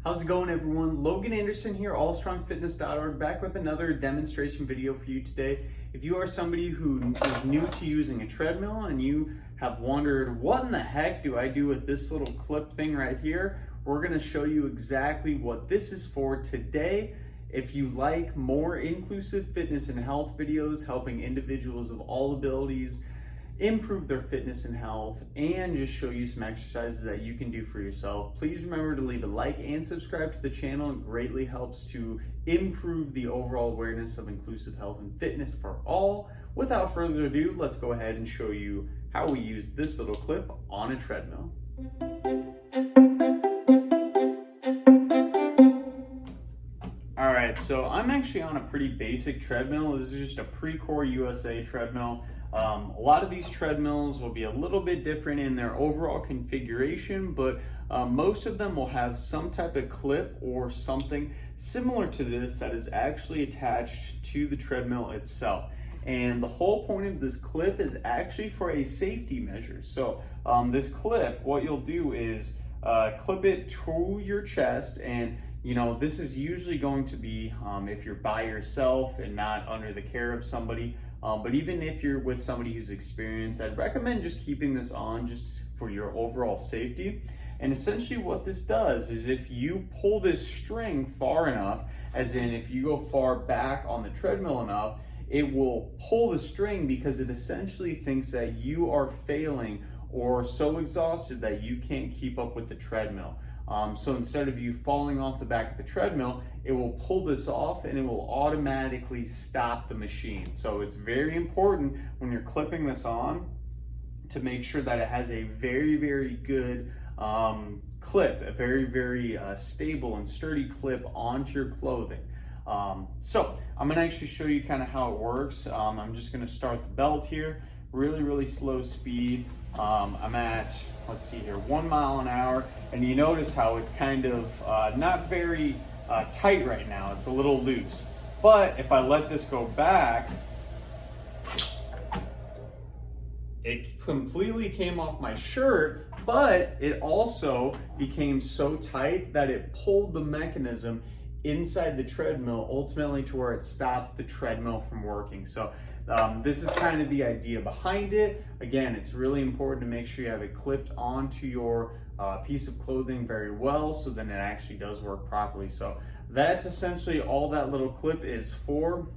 How's it going, everyone? Logan Anderson here, allstrongfitness.org, back with another demonstration video for you today. If you are somebody who is new to using a treadmill and you have wondered, what in the heck do I do with this little clip thing right here? We're gonna show you exactly what this is for today. If you like more inclusive fitness and health videos helping individuals of all abilities improve their fitness and health, and just show you some exercises that you can do for yourself, please remember to leave a like and subscribe to the channel. It greatly helps to improve the overall awareness of inclusive health and fitness for all. Without further ado, let's go ahead and show you how we use this little clip on a treadmill. All right, so I'm actually on a pretty basic treadmill. This is just a Precor USA treadmill. A lot of these treadmills will be a little bit different in their overall configuration, but most of them will have some type of clip or something similar to this that is actually attached to the treadmill itself. And the whole point of this clip is actually for a safety measure. So this clip, what you'll do is clip it to your chest, and this is usually going to be if you're by yourself and not under the care of somebody. But even if you're with somebody who's experienced, I'd recommend just keeping this on just for your overall safety. And essentially what this does is if you pull this string far enough, as in if you go far back on the treadmill enough, it will pull the string because it essentially thinks that you are failing or so exhausted that you can't keep up with the treadmill. So instead of you falling off the back of the treadmill, it will pull this off and it will automatically stop the machine. So it's very important when you're clipping this on to make sure that it has a very, very good clip, a very, very stable and sturdy clip onto your clothing. So I'm gonna actually show you kind of how it works. I'm just gonna start the belt here, really slow speed. I'm at, let's see here, 1 mile an hour, and you notice how it's kind of not very tight right now. It's a little loose. But if I let this go back, it completely came off my shirt, but it also became so tight that it pulled the mechanism inside the treadmill, ultimately to where it stopped the treadmill from working. So this is kind of the idea behind it. Again, it's really important to make sure you have it clipped onto your piece of clothing very well, so then it actually does work properly. So that's essentially all that little clip is for.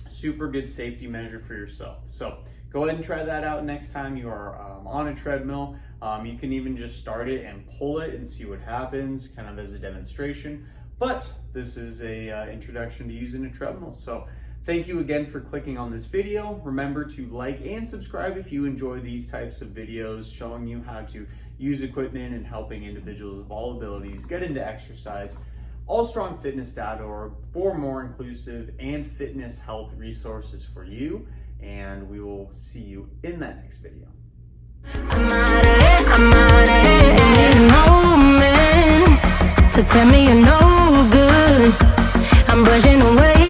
Super good safety measure for yourself. So go ahead and try that out next time you are on a treadmill. You can even just start it and pull it and see what happens, kind of as a demonstration. But this is a introduction to using a treadmill. So thank you again for clicking on this video. Remember to like and subscribe if you enjoy these types of videos showing you how to use equipment and helping individuals of all abilities get into exercise. allstrongfitness.org for more inclusive and fitness health resources for you. And we will see you in that next video. To tell me you know